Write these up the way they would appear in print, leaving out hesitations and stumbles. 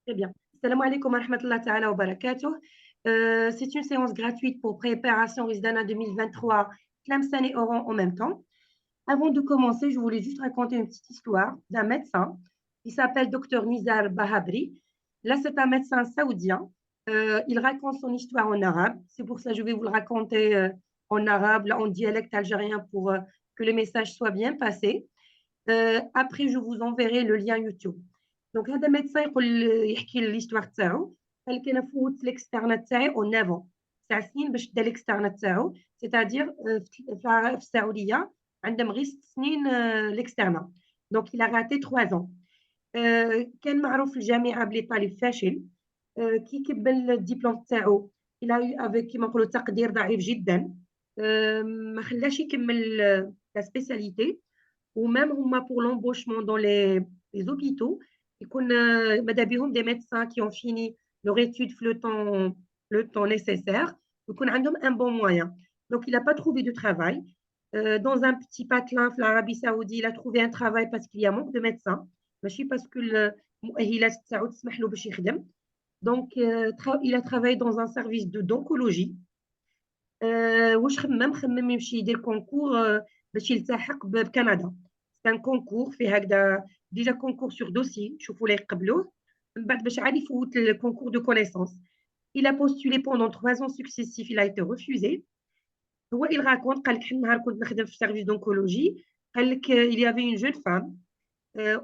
Très bien. Salam alaikum wa rahmatullahi ta'ala wa barakatuh. C'est une séance gratuite pour préparation Rizdan 2023, Tlemcen et Oran en même temps. Avant de commencer, je voulais juste raconter une petite histoire d'un médecin qui s'appelle Dr Nizar Bahabri. Là, c'est un médecin saoudien. Il raconte son histoire en arabe. C'est pour ça que je vais vous le raconter en arabe, là, en dialecte algérien pour que le message soit bien passé. Après, je vous enverrai le lien YouTube. Donc, هذا médecin يحكي l'histoire تاعو. قال لك انا فوت l'externat تاعي en 9 ans. 9 سنين باش دا l'externat تاعو. C'est-à-dire في السعودية عندهم غير 6 سنين l'externat. Donc, il a raté 3 ans. كان معروف في الجامعة بلي طالب فاشل. كي كمل الدبلوم تاعو il a eu avec كيما نقولوا تقدير ضعيف جدا. ما خلاش يكمل la spécialité. Ou même pour l'embauchement dans les hôpitaux, et qu'on a des médecins qui ont fini leur étude le temps nécessaire, donc on a un bon moyen. Donc, il n'a pas trouvé de travail. Dans un petit patelin, l'Arabie Saoudite, il a trouvé un travail parce qu'il y a manque de médecins. ماشي parce que المؤهلات تاعو تسمح له باش يخدم. Donc, il a travaillé dans un service d'oncologie. واش خمم يمشي يدير كونكور باش يلتحق بكندا. سي ان كونكور فيه هكذا ديجا كونكور سور دوسي شوفوا لي يقبلوه من بعد باش عاد يفوت الكونكور دو كونيسونس. Il a postulé pendant 3 ans successifs, il a été refusé. هو il raconte قال لك حنا نهار كنت نخدم في سيرفيس دونكولوجي قال لك il y avait une jeune femme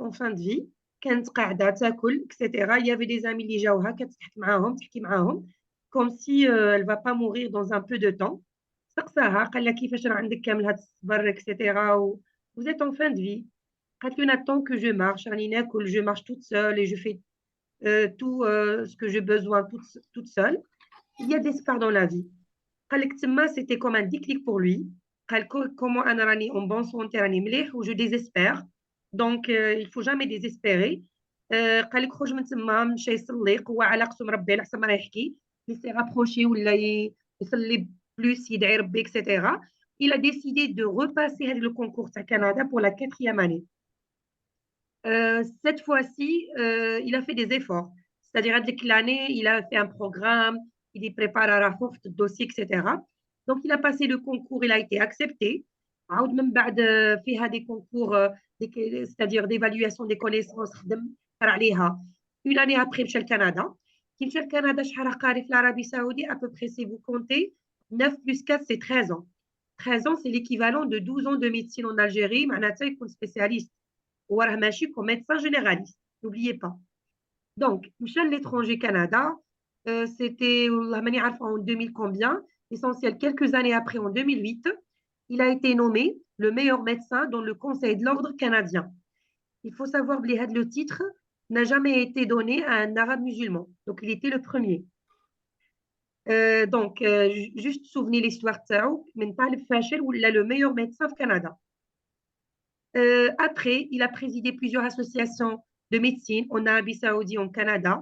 en fin de vie كانت قاعده تاكل etc. Il y avait des amis اللي جاوها كتضحك معاهم تحكي معاهم comme si elle va pas mourir dans un peu de temps. سقساها قال لها كيفاش راه عندك كامل هذا الصبر etc. Vous êtes en fin de vie. قالت له n'attends que je marche راني ناكل je marche toute seule et je fais tout ce que j'ai besoin toute seule. Il y a des espoirs dans la vie. قال لك تما c'était comme un déclic pour lui. قال comment انا راني en bonne santé راني مليح و je désespère. Donc il faut jamais désespérer. قال لك خرج من تما مشى يصلي قوى علاقته مربي على حسب ما راه يحكي يسي رابروشي ولا يصلي بلوس يدعي ربي etc. Il a décidé de repasser le concours à Canada pour la 4e année. Cette fois-ci, il a fait des efforts. C'est-à-dire, avec l'année, il a fait un programme, il y prépare à la forte dossier, etc. Donc, il a passé le concours, il a été accepté. عاود من بعد فيها des concours, c'est-à-dire d'évaluation des connaissances, خدم قرا عليها. Une année après, مشى Canada. كي مشى Canada, شحال قاري في l'Arabie Saoudite, à peu près, si vous comptez, 9 plus 4, c'est 13 ans. 13 ans, c'est l'équivalent de 12 ans de médecine en Algérie. معناتها يكون spécialiste. وراه ماشي comme médecin généraliste. N'oubliez pas. Donc, Michel l'étranger Canada, c'était en 2000 combien, essentiel quelques années après, en 2008, il a été nommé le meilleur médecin dans le Conseil de l'ordre canadien. Il faut savoir que le titre n'a jamais été donné à un arabe musulman. Donc, il était le premier. Donc, juste souvenez l'histoire de Tao, mais pas le Fachel, où il est le meilleur médecin du Canada. Après, il a présidé plusieurs associations de médecine en Arabie Saoudite, en Canada.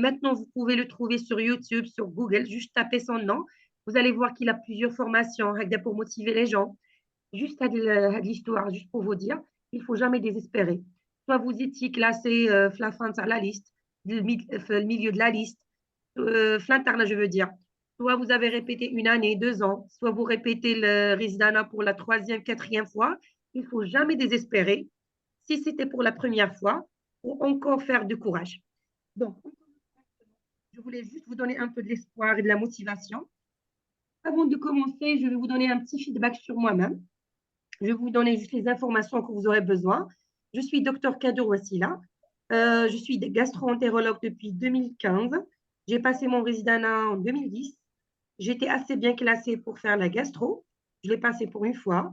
Maintenant, vous pouvez le trouver sur YouTube, sur Google, juste taper son nom. Vous allez voir qu'il a plusieurs formations pour motiver les gens. Juste à l'histoire, juste pour vous dire, il ne faut jamais désespérer. Soit vous étiez classé la fin de la liste, le milieu de la liste, flantarna, je veux dire. Soit vous avez répété 1 année, 2 ans, soit vous répétez le Rizdana pour la 3e, 4e fois. Il ne faut jamais désespérer. Si c'était pour la première fois, ou encore faire du courage. Donc, je voulais juste vous donner un peu de l'espoir et de la motivation. Avant de commencer, je vais vous donner un petit feedback sur moi-même. Je vais vous donner juste les informations que vous aurez besoin. Je suis Dr Kadour Wassila. Je suis gastro-entérologue depuis 2015. J'ai passé mon résidana en 2010. J'étais assez bien classée pour faire la gastro. Je l'ai passé pour une fois.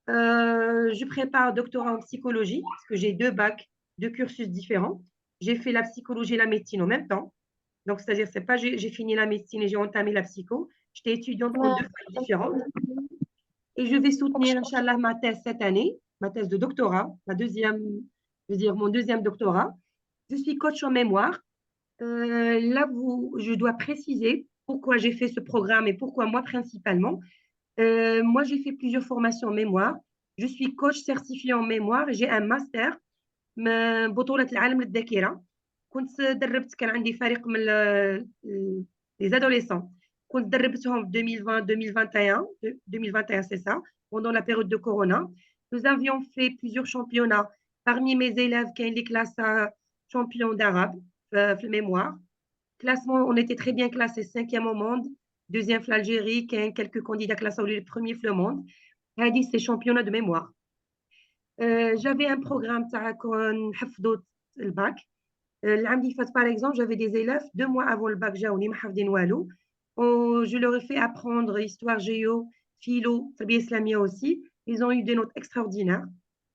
Je prépare un doctorat en psychologie parce que j'ai 2 bacs, 2 cursus différents. J'ai fait la psychologie et la médecine en même temps. Donc, c'est-à-dire, c'est pas j'ai fini la médecine et j'ai entamé la psycho. J'étais étudiante en 2 facs différentes. Et je vais soutenir, Inch'Allah, ma thèse cette année, ma thèse de doctorat, je veux dire, mon 2e doctorat. Je suis coach en mémoire. Là, je dois préciser pourquoi j'ai fait ce programme et pourquoi moi principalement. Moi, j'ai fait plusieurs formations en mémoire. Je suis coach certifié en mémoire et j'ai un master بطولة العالم للذاكرة. كنت دربت كان عندي فريق من les adolescents. كنت دربتهم 2020, 2021, 2021 c'est ça, pendant la période de Corona. Nous avions fait plusieurs championnats. Parmi mes élèves, qui ont les classes champions d'arabe, le mémoire. Classement, on était très bien classés, cinquième au monde, deuxième l'Algérie, qui a quelques candidats classés le premier le monde. هذه c'est championnat de mémoire. J'avais un programme تاع كون حفظوا الباك. العام اللي فات par exemple, j'avais des élèves 2 mois avant le bac جاوني ما حافظين والو. Je leur ai fait apprendre histoire, géo, philo, tarbia islamia aussi. Ils ont eu des notes extraordinaires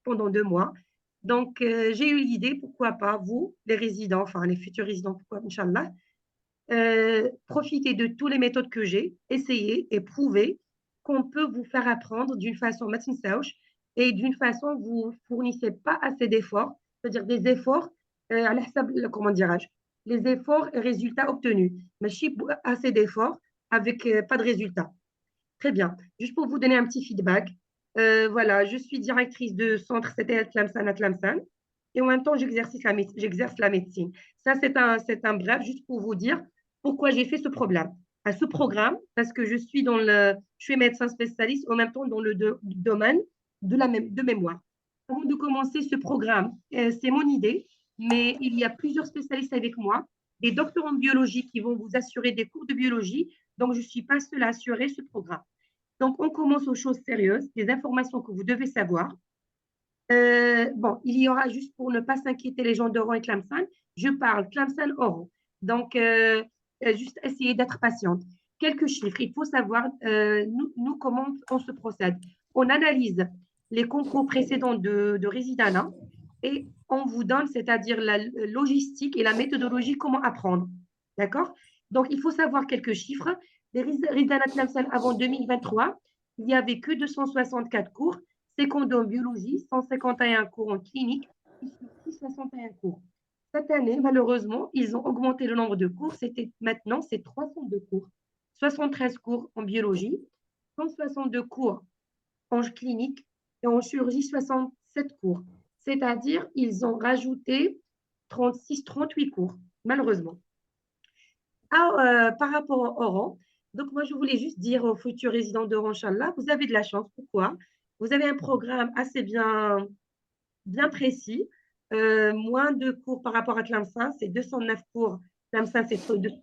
pendant 2 mois. Donc, j'ai eu l'idée, pourquoi pas, vous, les résidents, enfin les futurs résidents, pourquoi, Inch'Allah, profiter de toutes les méthodes que j'ai, essayer et prouver qu'on peut vous faire apprendre d'une façon et d'une façon vous fournissez pas assez d'efforts, c'est-à-dire des efforts, comment dirais-je, les efforts et résultats obtenus, mais assez d'efforts avec pas de résultats. Très bien. Juste pour vous donner un petit feedback, voilà, je suis directrice de centre CTL Tlemcen à Tlemcen et en même temps, j'exerce la médecine. Ça, c'est un bref, juste pour vous dire pourquoi j'ai fait ce programme. À ce programme, parce que je suis médecin spécialiste en même temps dans le domaine de mémoire. Avant de commencer ce programme, c'est mon idée, mais il y a plusieurs spécialistes avec moi, des docteurs en biologie qui vont vous assurer des cours de biologie. Donc, je ne suis pas seule à assurer ce programme. Donc, on commence aux choses sérieuses, des informations que vous devez savoir. Bon, il y aura juste pour ne pas s'inquiéter les gens d'Oran et Tlemcen, je parle Tlemcen-Oran. Donc, juste essayer d'être patiente. Quelques chiffres, il faut savoir, nous, comment on se procède. On analyse les concours précédents de Résidana et on vous donne, c'est-à-dire la logistique et la méthodologie, comment apprendre. D'accord? Donc, il faut savoir quelques chiffres. Les Résidana Tlemcen avant 2023, il n'y avait que 264 cours. Seconde en biologie, 151 cours en clinique, et 61 cours. Cette année, malheureusement, ils ont augmenté le nombre de cours. Maintenant, c'est 302 cours. 73 cours en biologie, 162 cours en clinique et en chirurgie, 67 cours. C'est-à-dire, ils ont rajouté 36, 38 cours, malheureusement. Par rapport au Oran, donc moi, je voulais juste dire aux futurs résidents d'Oran, Inch'Allah, vous avez de la chance. Pourquoi? Vous avez un programme assez bien précis, moins de cours par rapport à Tlemcen, c'est 209 cours, Tlemcen, c'est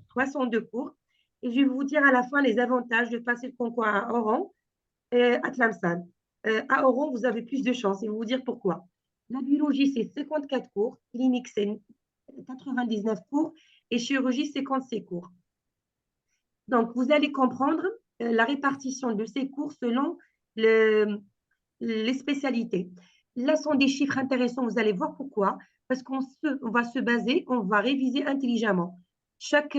302 cours. Et je vais vous dire à la fin les avantages de passer le concours à Oran et à Tlemcen. À Oran, vous avez plus de chance et je vais vous dire pourquoi. La biologie, c'est 54 cours, clinique, c'est 99 cours et chirurgie, 56 cours. Donc, vous allez comprendre la répartition de ces cours selon les spécialités. Là sont des chiffres intéressants, vous allez voir pourquoi. Parce qu'on va se baser, on va réviser intelligemment. Chaque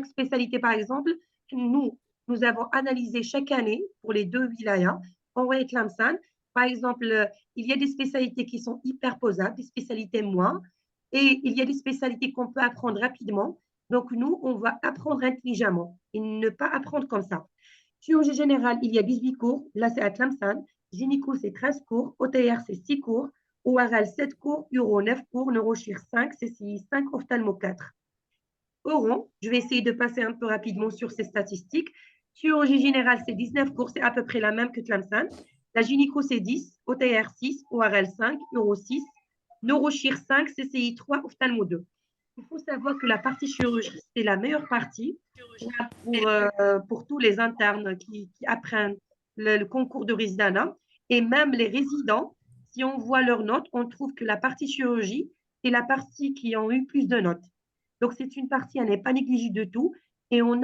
spécialité, par exemple, nous avons analysé chaque année pour les 2 wilayas, Oran et Tlemcen. Par exemple, il y a des spécialités qui sont hyper posables, des spécialités moins, et il y a des spécialités qu'on peut apprendre rapidement. Donc, nous, on va apprendre intelligemment et ne pas apprendre comme ça. Chirurgie générale, il y a 18 cours. Là, c'est à Tlemcen. Gynéco, c'est 13 cours. OTR, c'est 6 cours. ORL, 7 cours. Uro, 9 cours. Neurochir, 5. CCI, 5. Ophtalmo, 4. Oran, je vais essayer de passer un peu rapidement sur ces statistiques. Chirurgie générale, c'est 19 cours. C'est à peu près la même que Tlemcen. La gynéco, c'est 10. OTR, 6. ORL, 5. Uro, 6. Neurochir, 5. CCI, 3. Ophtalmo, 2. Il faut savoir que la partie chirurgie, c'est la meilleure partie pour tous les internes qui apprennent le concours de Résidana. Et même les résidents, si on voit leurs notes, on trouve que la partie chirurgie est la partie qui a eu plus de notes. Donc, c'est une partie, elle n'est pas négligée de tout. Et on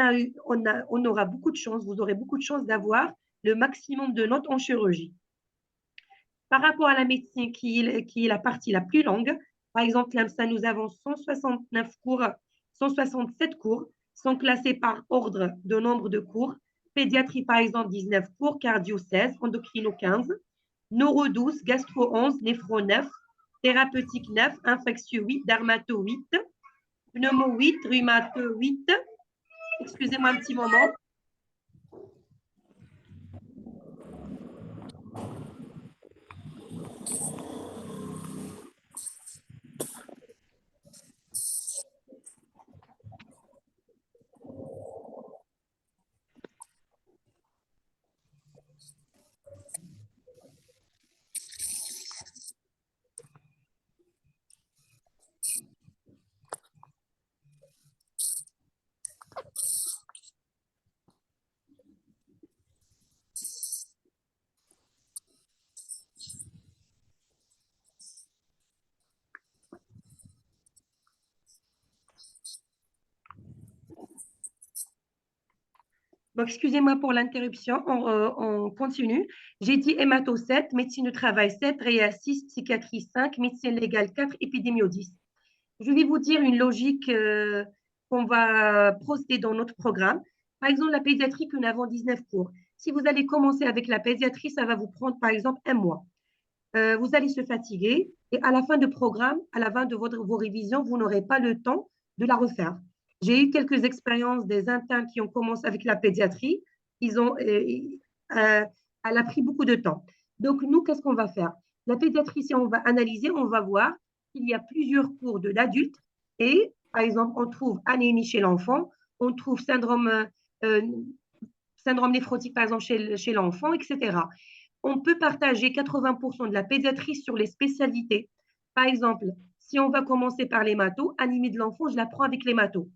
aura beaucoup de chance, vous aurez beaucoup de chance d'avoir le maximum de notes en chirurgie. Par rapport à la médecine, qui est la partie la plus longue, par exemple, là, nous avons 169 cours, 167 cours, sont classés par ordre de nombre de cours. Pédiatrie, par exemple, 19 cours, cardio 16, endocrino 15, neuro 12, gastro 11, néphro 9, thérapeutique 9, infectieux 8, dermato 8, pneumo 8, rhumato 8. Excusez-moi un petit moment. Donc, excusez-moi pour l'interruption, on continue. J'ai dit hémato 7, médecine du travail 7, réa 6, psychiatrie 5, médecine légale 4, épidémio 10. Je vais vous dire une logique qu'on va procéder dans notre programme. Par exemple, la pédiatrie, que nous avons 19 cours. Si vous allez commencer avec la pédiatrie, ça va vous prendre par exemple un mois. Vous allez se fatiguer et à la fin du programme, à la fin de vos révisions, vous n'aurez pas le temps de la refaire. J'ai eu quelques expériences des internes qui ont commencé avec la pédiatrie. Euh, Elle a pris beaucoup de temps. Donc, nous, qu'est-ce qu'on va faire? La pédiatrie, si on va analyser, on va voir qu'il y a plusieurs cours de l'adulte et, par exemple, on trouve anémie chez l'enfant, on trouve euh, syndrome néphrotique, par exemple, chez l'enfant, etc. On peut partager 80% de la pédiatrie sur les spécialités. Par exemple, si on va commencer par les matos, anémie de l'enfant, je la prends avec les matos.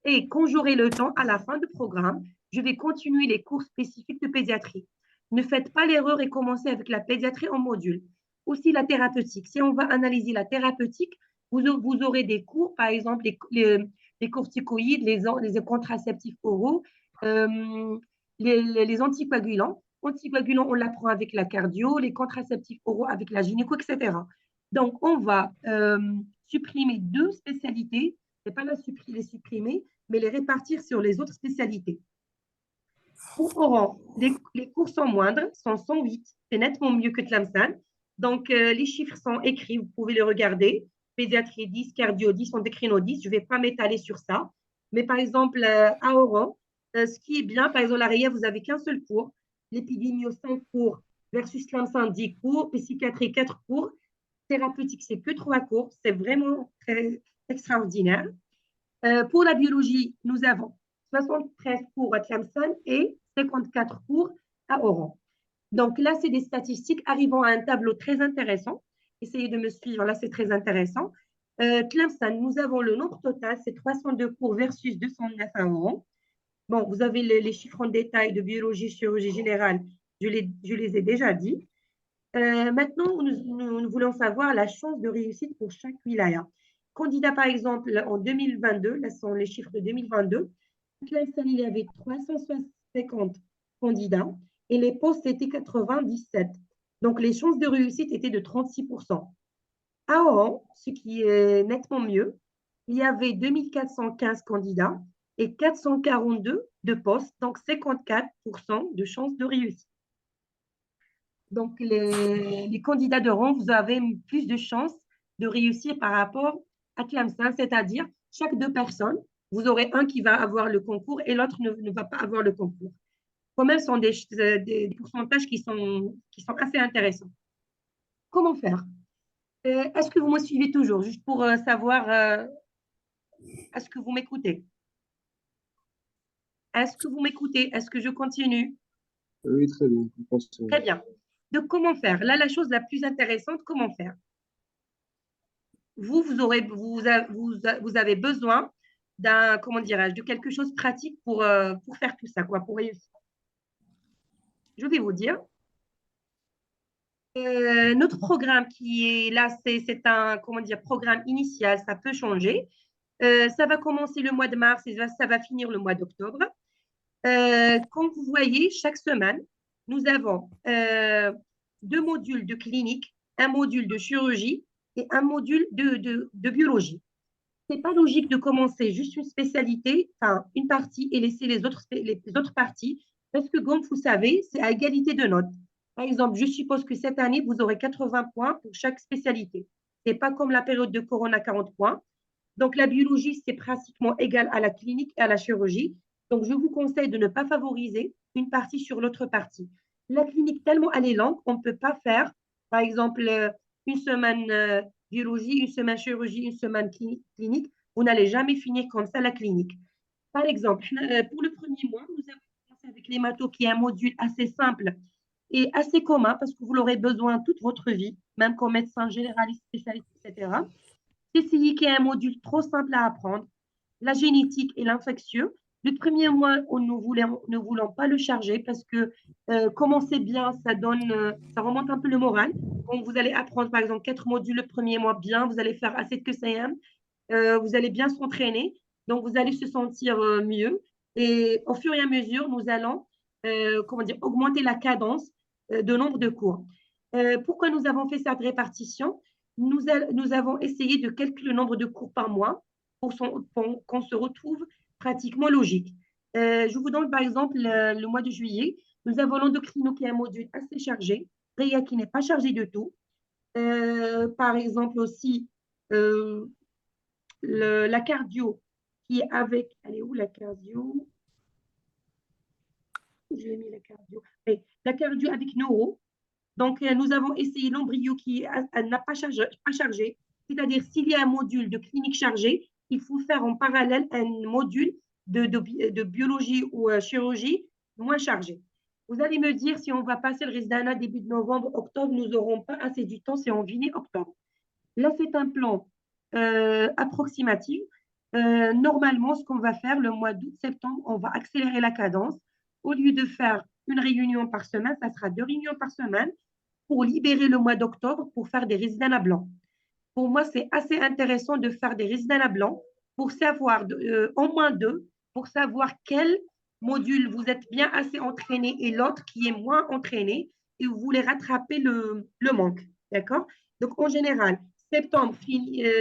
Et quand j'aurai le temps, à la fin du programme, je vais continuer les cours spécifiques de pédiatrie. Ne faites pas l'erreur et commencez avec la pédiatrie en module. Aussi la thérapeutique. Si on va analyser la thérapeutique, vous aurez des cours, par exemple les corticoïdes, les contraceptifs oraux, euh, les anticoagulants. Anticoagulants, on l'apprend avec la cardio, les contraceptifs oraux avec la gynéco, etc. Donc, on va supprimer deux spécialités, c'est pas les supprimer, mais les répartir sur les autres spécialités. Pour Oran, les cours sont moindres, sont 108, c'est nettement mieux que Tlemcen. Donc, les chiffres sont écrits, vous pouvez les regarder. Pédiatrie 10, cardio 10, endocrino 10. Je ne vais pas m'étaler sur ça. Mais par exemple, à Oran, ce qui est bien, par exemple, à Réa, vous n'avez qu'un seul cours. L'épidémio 5 cours versus Tlemcen 10 cours, psychiatrie 4 cours. Thérapeutique, c'est que 3 cours. C'est vraiment très extraordinaire. Pour la biologie, nous avons 73 cours à Tlemcen et 54 cours à Oran. Donc là, c'est des statistiques arrivant à un tableau très intéressant. Essayez de me suivre, là, c'est très intéressant. Tlemcen, nous avons le nombre total, c'est 302 cours versus 209 à Oran. Bon, vous avez les chiffres en détail de biologie, chirurgie générale, je les ai déjà dit. Maintenant, nous voulons savoir la chance de réussite pour chaque wilaya. Candidat, par exemple, en 2022, là sont les chiffres de 2022, il y avait 350 candidats et les postes étaient 97. Donc, les chances de réussite étaient de 36%. À Oran, ce qui est nettement mieux, il y avait 2415 candidats et 442 de postes, donc 54% de chances de réussite. Donc, les candidats de rang, vous avez plus de chances de réussir par rapport à Tlemcen, c'est-à-dire chaque deux personnes, vous aurez un qui va avoir le concours et l'autre ne va pas avoir le concours. Quand même, ce sont des pourcentages qui sont assez intéressants. Comment faire? Est-ce que vous me suivez toujours, juste pour savoir, est-ce que vous m'écoutez? Est-ce que vous m'écoutez? Est-ce que je continue? Oui, très bien. Très bien. Donc, comment faire? Là, la chose la plus intéressante, comment faire? Vous avez besoin d'un, comment dirais-je, de quelque chose de pratique pour faire tout ça, quoi, pour réussir. Je vais vous dire. Notre programme qui est là, c'est un, comment dire, programme initial, ça peut changer. Ça va commencer le mois de mars et ça va finir le mois d'octobre. Comme vous voyez, chaque semaine, nous avons deux modules de clinique, un module de chirurgie et un module de biologie. C'est pas logique de commencer juste une spécialité, enfin une partie et laisser les autres parties, parce que comme vous savez, c'est à égalité de notes. Par exemple, je suppose que cette année, vous aurez 80 points pour chaque spécialité. C'est pas comme la période de Corona 40 points. Donc la biologie, c'est pratiquement égal à la clinique et à la chirurgie. Donc je vous conseille de ne pas favoriser une partie sur l'autre partie. La clinique, tellement elle est longue, on ne peut pas faire, par exemple, une semaine biologie, une semaine chirurgie, une semaine clinique. Vous n'allez jamais finir comme ça la clinique. Par exemple, pour le premier mois, nous avons commencé avec l'hémato, qui est un module assez simple et assez commun parce que vous l'aurez besoin toute votre vie, même comme médecin généraliste, spécialiste, etc. CCI, qui est un module trop simple à apprendre, la génétique et l'infectieux. Le premier mois, ne voulons pas le charger parce que commencer bien, ça remonte un peu le moral. Donc, vous allez apprendre, par exemple, 4 modules le premier mois bien, vous allez faire assez de QCM, vous allez bien s'entraîner, donc vous allez se sentir mieux. Et au fur et à mesure, nous allons comment dire, augmenter la cadence de nombre de cours. Pourquoi nous avons fait cette répartition? Nous avons essayé de calculer le nombre de cours par mois pour qu'on se retrouve pratiquement logique. Je vous donne par exemple le mois de juillet. Nous avons l'endocrino qui est un module assez chargé, Réa qui n'est pas chargé du tout. Par exemple aussi, euh, la cardio qui est avec. Elle est où la cardio? Je l'ai mis la cardio. Et la cardio avec neuro. Donc, nous avons essayé l'embryo qui n'a pas chargé. C'est-à-dire, s'il y a un module de clinique chargé, il faut faire en parallèle un module de biologie ou chirurgie moins chargé. Vous allez me dire, si on va passer le résidana début de novembre, octobre, nous n'aurons pas assez du temps si on finit octobre. Là, c'est un plan approximatif. Normalement, ce qu'on va faire le mois d'août-septembre, on va accélérer la cadence. Au lieu de faire une réunion par semaine, ça sera 2 réunions par semaine pour libérer le mois d'octobre pour faire des résidents à blanc. Pour moi, c'est assez intéressant de faire des résidents à blanc pour savoir, au moins deux, pour savoir quel module vous êtes bien assez entraîné et l'autre qui est moins entraîné et vous voulez rattraper le manque. D'accord? Donc, en général, septembre,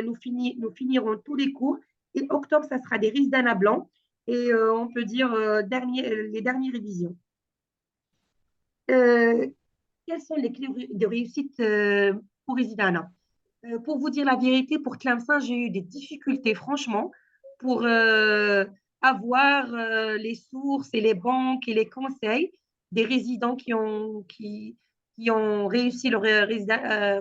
nous finirons tous les cours et octobre, ça sera des résidents à blanc et on peut dire les dernières révisions. Euh, Quelles sont les clés de réussite pour Residana? Pour vous dire la vérité, pour Tlemcen, j'ai eu des difficultés, franchement, pour avoir les sources et les banques et les conseils des résidents qui ont réussi leur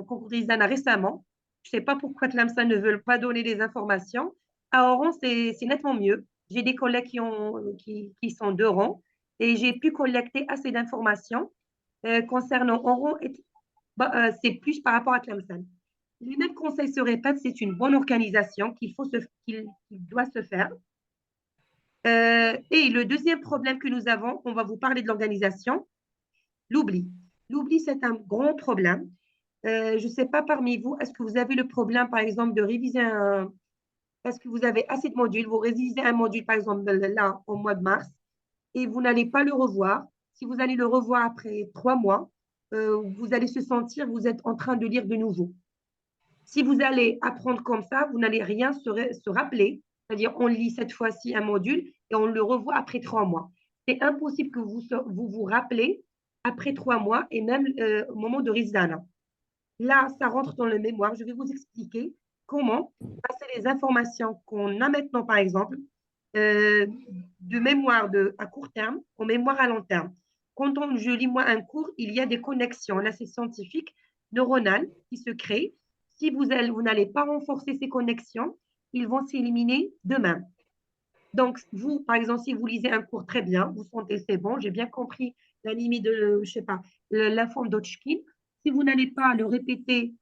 concours Residana récemment. Je ne sais pas pourquoi Tlemcen ne veulent pas donner les informations. À Oran, c'est nettement mieux. J'ai des collègues qui sont d'Oran et j'ai pu collecter assez d'informations concernant Oran. C'est plus par rapport à Tlemcen. Les mêmes conseils se répètent, c'est une bonne organisation qu'il doit se faire. Et le deuxième problème que nous avons, on va vous parler de l'organisation, l'oubli. L'oubli, c'est un grand problème. Je ne sais pas parmi vous, est-ce que vous avez le problème, par exemple, de réviser est-ce que vous avez assez de modules, vous révisez un module, par exemple, là, au mois de mars, et vous n'allez pas le revoir. Si vous allez le revoir après 3 mois, vous allez se sentir, vous êtes en train de lire de nouveau. Si vous allez apprendre comme ça, vous n'allez rien se rappeler. C'est-à-dire, on lit cette fois-ci un module et on le revoit après 3 mois. C'est impossible que vous rappelez après 3 mois et même au moment de Rizana. Là, ça rentre dans le mémoire. Je vais vous expliquer comment passer les informations qu'on a maintenant, par exemple, euh, de mémoire à court terme en mémoire à long terme. Je lis moi un cours, il y a des connexions, là c'est scientifique, neuronales qui se créent. Si vous n'allez pas renforcer ces connexions, ils vont s'éliminer d'eux-mêmes. Donc, vous, par exemple, si vous lisez un cours très bien, vous sentez c'est bon, j'ai bien compris la limite de, je sais pas, la forme d'Hodgkin. Si vous n'allez pas le répéter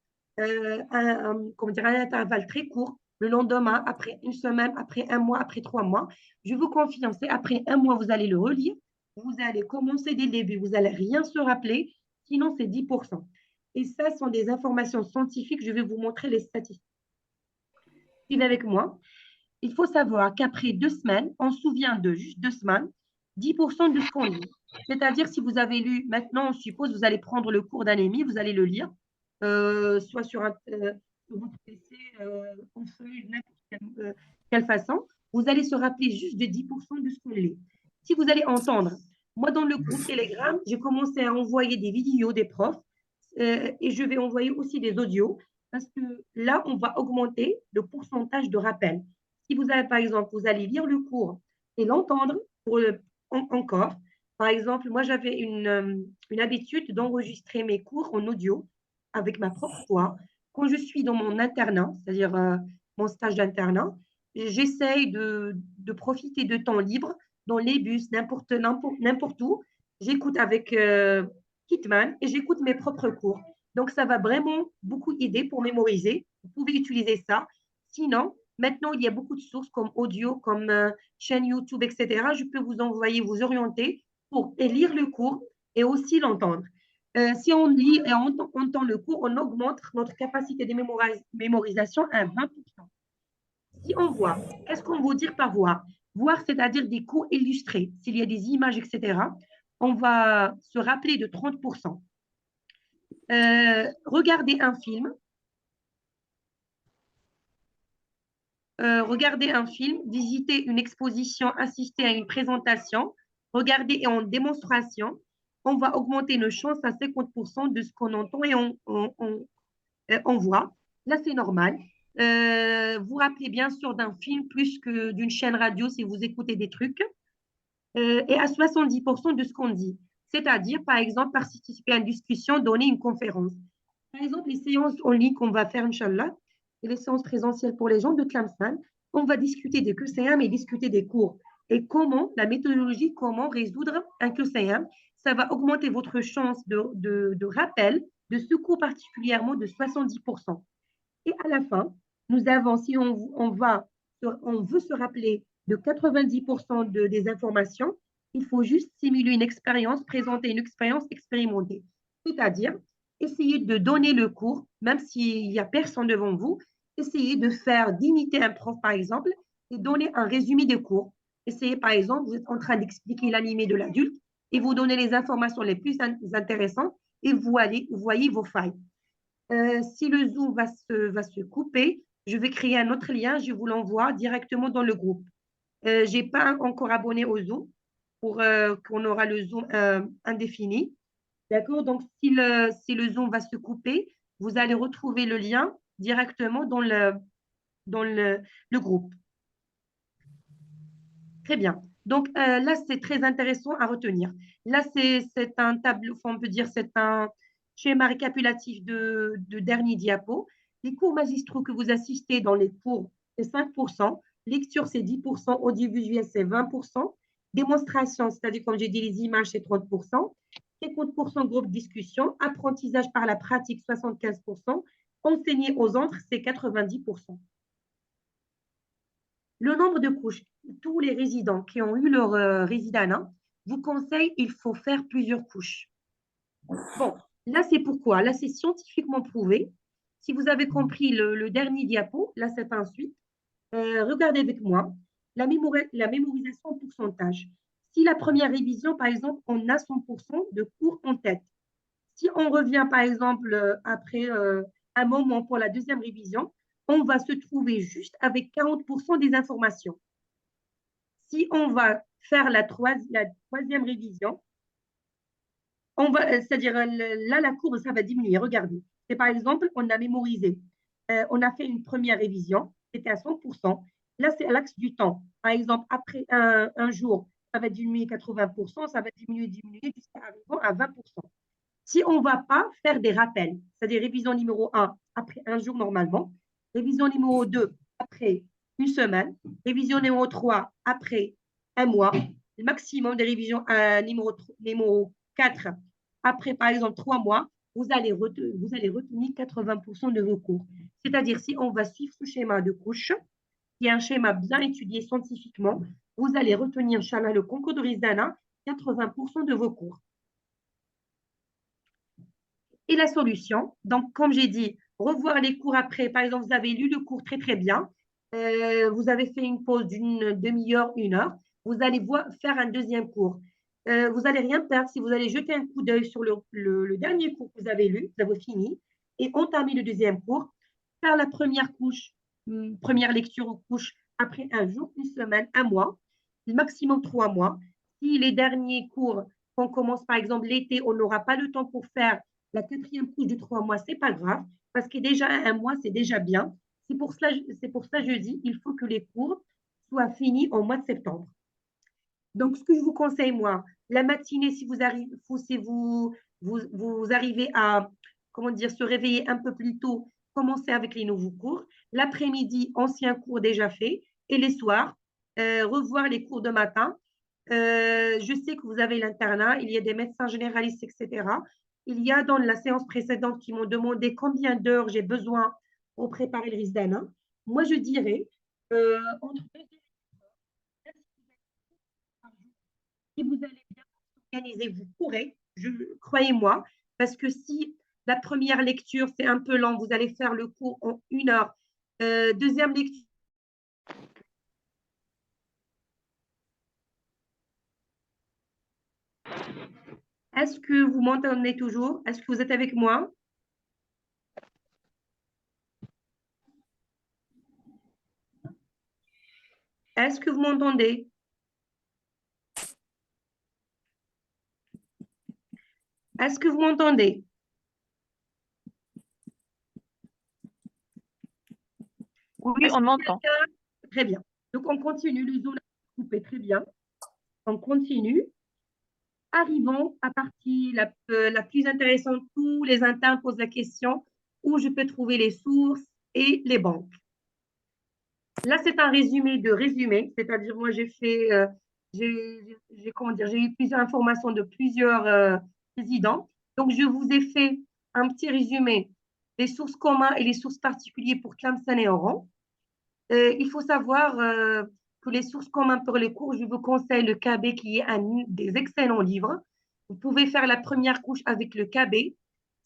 comment dire, un intervalle très court, le lendemain, après une semaine, après un mois, après 3 mois, je vous confirme, c'est après un mois, vous allez le relire, vous allez commencer dès le début, vous n'allez rien se rappeler, sinon c'est 10%. Et ça sont des informations scientifiques, je vais vous montrer les statistiques. Suivez avec moi. Il faut savoir qu'après 2 semaines, on se souvient de juste 2 semaines, 10% de ce qu'on lit. C'est-à-dire, si vous avez lu, maintenant, on suppose, vous allez prendre le cours d'anémie, vous allez le lire, soit sur votre PC, en feuille, n'importe quelle façon, vous allez se rappeler juste de 10% de ce qu'on lit. Si vous allez entendre, moi, dans le groupe Telegram, j'ai commencé à envoyer des vidéos des profs et je vais envoyer aussi des audios parce que là, on va augmenter le pourcentage de rappel. Si vous avez, par exemple, vous allez lire le cours et l'entendre encore. Par exemple, moi, j'avais une habitude d'enregistrer mes cours en audio avec ma propre voix. Quand je suis dans mon internat, c'est-à-dire mon stage d'internat, j'essaye de profiter de temps libre dans les bus, n'importe où. J'écoute avec Hitman et j'écoute mes propres cours. Donc, ça va vraiment beaucoup aider pour mémoriser. Vous pouvez utiliser ça. Sinon, maintenant, il y a beaucoup de sources comme audio, comme chaîne YouTube, etc. Je peux vous envoyer, vous orienter pour lire le cours et aussi l'entendre. Si on lit et on entend le cours, on augmente notre capacité de mémorisation à 20%. Si on voit, qu'est-ce qu'on veut dire par voir? Voir, c'est-à-dire des cours illustrés. S'il y a des images, etc., on va se rappeler de 30%. Regarder un film. Regarder un film, visiter une exposition, assister à une présentation, regarder en démonstration, on va augmenter nos chances à 50% de ce qu'on entend et on voit. Là, c'est normal. Vous rappelez bien sûr d'un film plus que d'une chaîne radio si vous écoutez des trucs. Et à 70% de ce qu'on dit. C'est-à-dire, par exemple, participer à une discussion, donner une conférence. Par exemple, les séances en ligne qu'on va faire, Inch'Allah, et les séances présentielles pour les gens de Tlemcen, on va discuter des QCM et discuter des cours. Et comment, la méthodologie, comment résoudre un QCM. Ça va augmenter votre chance de rappel de ce cours particulièrement de 70%. Et à la fin, nous avons, si on veut se rappeler de 90% des informations, il faut juste simuler une expérience, présenter une expérience expérimentée. C'est-à-dire, essayer de donner le cours, même s'il n'y a personne devant vous, essayez d'imiter un prof, par exemple, et donner un résumé des cours. Essayez, par exemple, vous êtes en train d'expliquer l'animé de l'adulte et vous donnez les informations les plus intéressantes et vous voyez vos failles. Si le Zoom va se couper, je vais créer un autre lien, je vous l'envoie directement dans le groupe. Je n'ai pas encore abonné au Zoom pour qu'on aura le Zoom indéfini. D'accord? Donc, si le Zoom va se couper, vous allez retrouver le lien directement dans le groupe. Très bien. Donc, là, c'est très intéressant à retenir. Là, c'est un tableau, enfin, on peut dire, c'est un schéma récapitulatif de dernier diapo. Les cours magistraux que vous assistez dans les cours, c'est 5%. Lecture, c'est 10%. Audiovisuel, c'est 20%. Démonstration, c'est-à-dire, comme j'ai dit, les images, c'est 30%. 50% groupe discussion. Apprentissage par la pratique, 75%. Enseigner aux autres, c'est 90%. Le nombre de couches, tous les résidents qui ont eu leur résidana vous conseillent, il faut faire plusieurs couches. Bon, là, c'est pourquoi? Là, c'est scientifiquement prouvé. Si vous avez compris le dernier diapo, là, c'est ensuite. Regardez avec moi la mémorisation en pourcentage. Si la première révision, par exemple, on a 100% de cours en tête. Si on revient, par exemple, après un moment pour la deuxième révision, on va se trouver juste avec 40% des informations. Si on va faire la troisième révision, c'est-à-dire là, la courbe, ça va diminuer. Regardez. C'est par exemple, on a mémorisé. On a fait une première révision, c'était à 100%. Là, c'est à l'axe du temps. Par exemple, après un jour, ça va diminuer 80%, ça va diminuer jusqu'à arriver à 20%. Si on ne va pas faire des rappels, c'est-à-dire révision numéro 1 après un jour normalement, révision numéro 2 après une semaine, révision numéro 3 après un mois, le maximum de révision numéro 4 après par exemple 3 mois, vous allez retenir 80% de vos cours. C'est-à-dire si on va suivre ce schéma de couche, qui est un schéma bien étudié scientifiquement, vous allez retenir, Inch'Allah, le concours de Rizana, 80% de vos cours. Et la solution, donc comme j'ai dit, revoir les cours après. Par exemple, vous avez lu le cours très très bien, vous avez fait une pause d'une demi-heure, 1 heure, vous allez faire un deuxième cours. Vous n'allez rien perdre si vous allez jeter un coup d'œil sur le dernier cours que vous avez lu, vous avez fini, et entamer le deuxième cours, faire la première couche, première lecture ou couche après un jour, une semaine, un mois, maximum 3 mois. Si les derniers cours qu'on commence par exemple l'été, on n'aura pas le temps pour faire la quatrième couche de 3 mois, c'est pas grave, parce que déjà un mois, c'est déjà bien. C'est pour ça que je dis, il faut que les cours soient finis au mois de septembre. Donc, ce que je vous conseille, moi, la matinée, si vous arrivez à, comment dire, se réveiller un peu plus tôt, commencez avec les nouveaux cours. L'après-midi, anciens cours déjà faits. Et les soirs, revoir les cours de matin. Je sais que vous avez l'internat, il y a des médecins généralistes, etc. Il y a dans la séance précédente qui m'ont demandé combien d'heures j'ai besoin pour préparer le RISDANA. Moi, je dirais entre 2 heures par jour. Si vous allez bien organiser, vous pourrez, croyez-moi, parce que si la première lecture, c'est un peu lent, vous allez faire le cours en 1 heure. Deuxième lecture, Est-ce que vous m'entendez toujours? Est-ce que vous êtes avec moi? Est-ce que vous m'entendez? Est-ce que vous m'entendez? Oui, Est-ce on que c'est entend. le cas? Très bien. Donc, on continue. Le zoom est coupé. Très bien. On continue. Arrivons à partie la plus intéressante. Tous les internes posent la question où je peux trouver les sources et les banques. Là, c'est un résumé de résumé, c'est-à-dire moi comment dire, j'ai eu plusieurs informations de plusieurs présidents. Donc, je vous ai fait un petit résumé des sources communes et les sources particulières pour Tlemcen et Oran. Il faut savoir que les sources communes pour les cours, je vous conseille le KB qui est un des excellents livres. Vous pouvez faire la première couche avec le KB,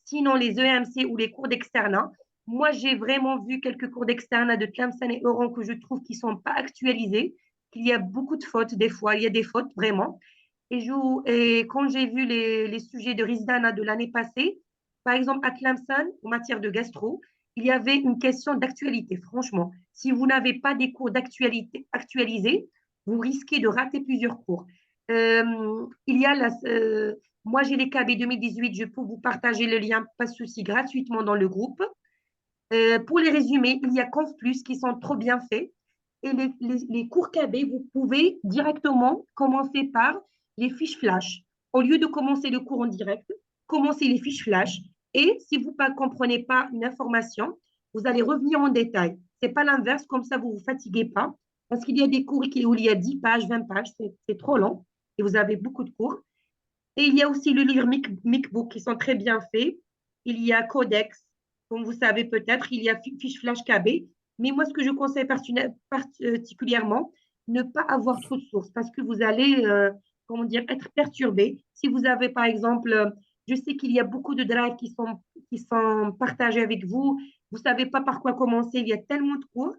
sinon les EMC ou les cours d'externat. Moi, j'ai vraiment vu quelques cours d'externat de Tlemcen et Oran que je trouve qui ne sont pas actualisés, qu'il y a beaucoup de fautes des fois, il y a des fautes vraiment. Et quand j'ai vu les sujets de Rizdana de l'année passée, par exemple à Tlemcen, en matière de gastro, il y avait une question d'actualité, franchement. Si vous n'avez pas des cours d'actualité actualisés, vous risquez de rater plusieurs cours. Il y a moi, j'ai les KB 2018, je peux vous partager le lien, pas de souci, gratuitement dans le groupe. Pour les résumés, il y a Conf Plus qui sont trop bien faits. Et les cours KB, vous pouvez directement commencer par les fiches flash. Au lieu de commencer le cours en direct, commencez les fiches flash. Et si vous ne comprenez pas une information, vous allez revenir en détail. Ce n'est pas l'inverse, comme ça vous ne vous fatiguez pas. Parce qu'il y a des cours où il y a 10 pages, 20 pages, c'est trop long. Et vous avez beaucoup de cours. Et il y a aussi le livre Micbook qui sont très bien faits. Il y a Codex, comme vous savez peut-être, il y a Fiche Flash KB. Mais moi, ce que je conseille particulièrement, ne pas avoir trop de sources parce que vous allez, comment dire, être perturbé. Si vous avez, par exemple, je sais qu'il y a beaucoup de drives qui sont partagés avec vous. Vous ne savez pas par quoi commencer. Il y a tellement de cours.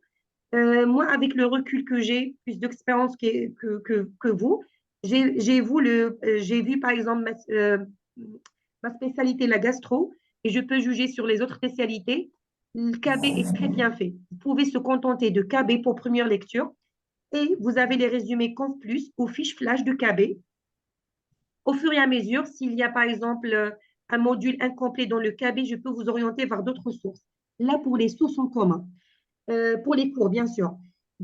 Moi, avec le recul que j'ai, plus d'expérience que vous, j'ai vu par exemple ma spécialité, la gastro, et je peux juger sur les autres spécialités. Le KB est très bien fait. Vous pouvez se contenter de KB pour première lecture et vous avez les résumés Conf Plus ou fiches flash de KB. Au fur et à mesure, s'il y a par exemple un module incomplet dans le KB, je peux vous orienter vers d'autres sources. Là, pour les sources en commun. Pour les cours, bien sûr.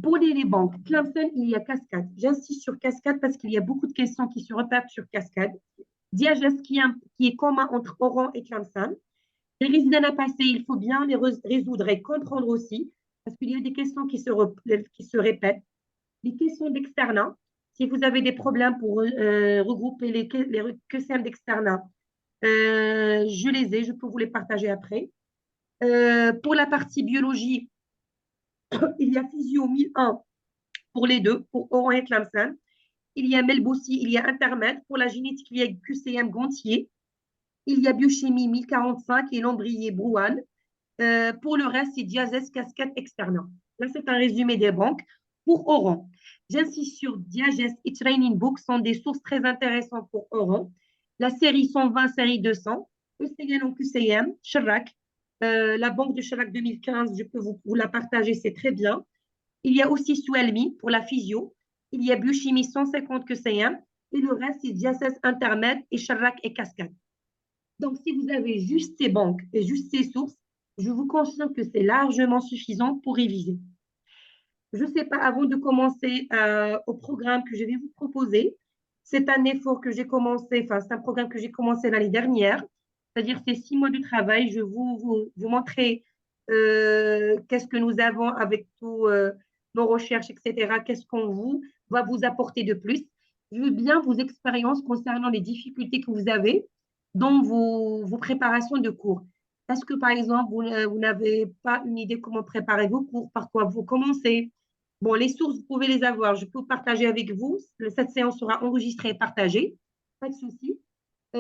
Pour les banques, Clemson, il y a Cascade. J'insiste sur Cascade parce qu'il y a beaucoup de questions qui se repartent sur Cascade. Diagès qui est commun entre Oran et Clemson. Les résidents à passer, il faut bien les résoudre et comprendre aussi, parce qu'il y a des questions qui se répètent. Les questions d'externat, si vous avez des problèmes pour regrouper les questions d'externat, je les ai, je peux vous les partager après. Pour la partie biologie, il y a Physio 1001 pour les deux, pour Oran et Tlemcen. Il y a Melboussi, il y a Intermed. Pour la génétique, il y a QCM Gontier. Il y a Biochimie 1045 et Lombrier Brouane. Pour le reste, c'est Diazès Cascade Externa. Là, c'est un résumé des banques. Pour Oran, j'insiste sur Diagès et Training Book sont des sources très intéressantes pour Oran. La série 120, série 200, ECN en QCM, Chirac, la banque de Chirac 2015, je peux vous la partager, c'est très bien. Il y a aussi Swelmi pour la physio. Il y a Biochimie 150 QCM. Et le reste, c'est Diacès Intermed et Chirac et Cascade. Donc, si vous avez juste ces banques et juste ces sources, je vous confirme que c'est largement suffisant pour réviser. Je ne sais pas, avant de commencer au programme que je vais vous proposer, c'est un effort que j'ai commencé, enfin, c'est un programme que j'ai commencé l'année dernière, c'est-à-dire c'est 6 mois de travail. Je vais vous montrer qu'est-ce que nous avons avec tous nos recherches, etc. Qu'est-ce qu'on va vous apporter de plus. Je veux bien vos expériences concernant les difficultés que vous avez dans vos préparations de cours. Est-ce que, par exemple, vous n'avez pas une idée comment préparer vos cours, par quoi vous commencez? Bon, les sources, vous pouvez les avoir. Je peux partager avec vous. Cette séance sera enregistrée et partagée. Pas de souci.